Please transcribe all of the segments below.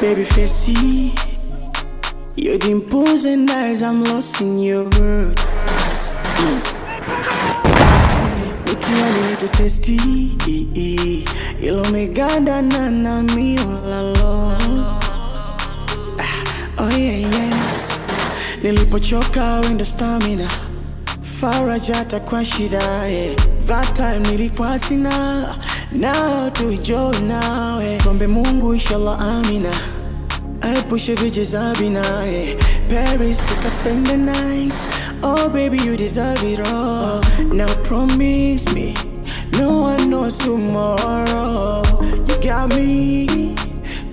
baby facey. Your dimples and eyes, I'm lost in your world. Mitiani nito testi, ilo meganda na mi olalo. Oh yeah yeah. Nilipochoka wenda stamina, farajata kwa shida, yeah. That time nilikuwa sina, now tuijoy nawe. Tuombe Mungu inshallah amina, aepushe vijizabina, yeah. Paris took spend the night, oh baby you deserve it all. Now promise me, no one knows tomorrow. You got me,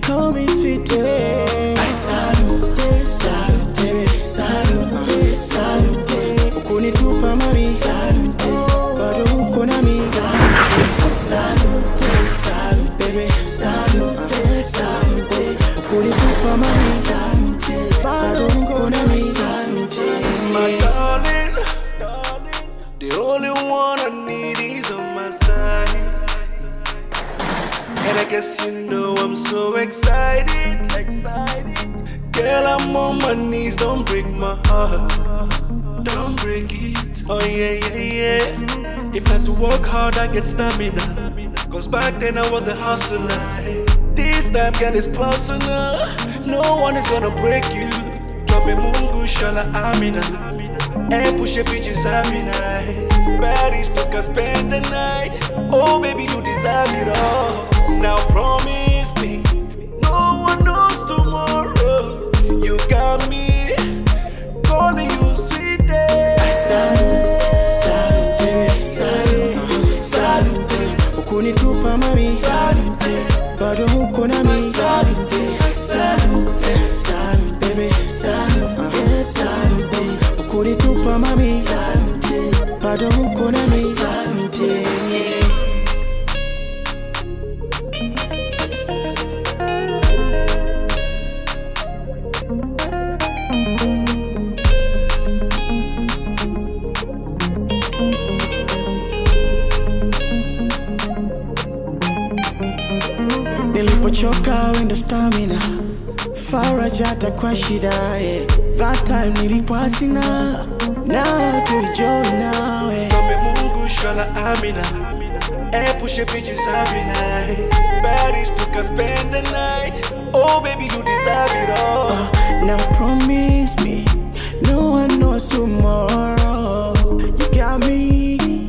call me sweet, yeah. I salute, salute, salute, salute. Ukunitupa mami, salute, bado uko na mi, salute, salute, salute, baby, salute, salute. Ukunitupa mami, salute, bado uko na mi, salute. My darling, the only one I need is on my side. And I guess you know I'm so excited. Girl, I'm on my knees, don't break my heart. Don't break it, oh yeah, yeah, yeah. If I had to work hard, I get stamina. Cause back then I was a hustler. This time, girl, it's personal. No one is gonna break you. Tuombe Mungu inshallah amina, epushe vijizabina. Paris took spend the night, oh baby you deserve it all. Now promise me, no one knows tomorrow. You got me, calling you sweetie. I salute, salute, salute, salute. Ukunitupa mami, salute, bado uko na mi, salute, salute, salute, baby, salute, salute. Ukunitupa mami, salute, bado uko na mi, salute. Nilipochoka wenda stamina, farajata kwa shida, yeah. That time nilikuwa sina, now tuijoy nawe. Tuombe Mungu inshallah amina, epushe vijizabina. Paris took spend the night, oh baby you deserve it all. Now promise me, no one knows tomorrow. You got me,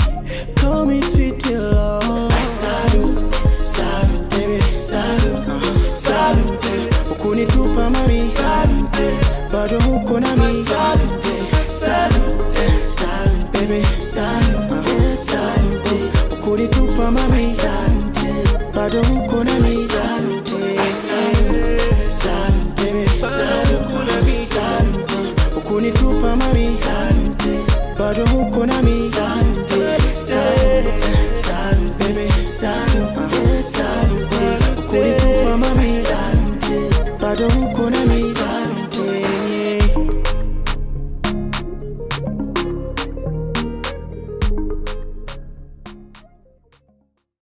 call me sweet love. I salute, salute, baby, salute, salute. Ukunitupa mami, salute, bado uko na mi, salute, salute, salute, baby, salute, salute. Ukunitupa mami, salute, bado uko na mi, salute. I salute, salute, baby, salute, salute. Ukunitupa mami, salute.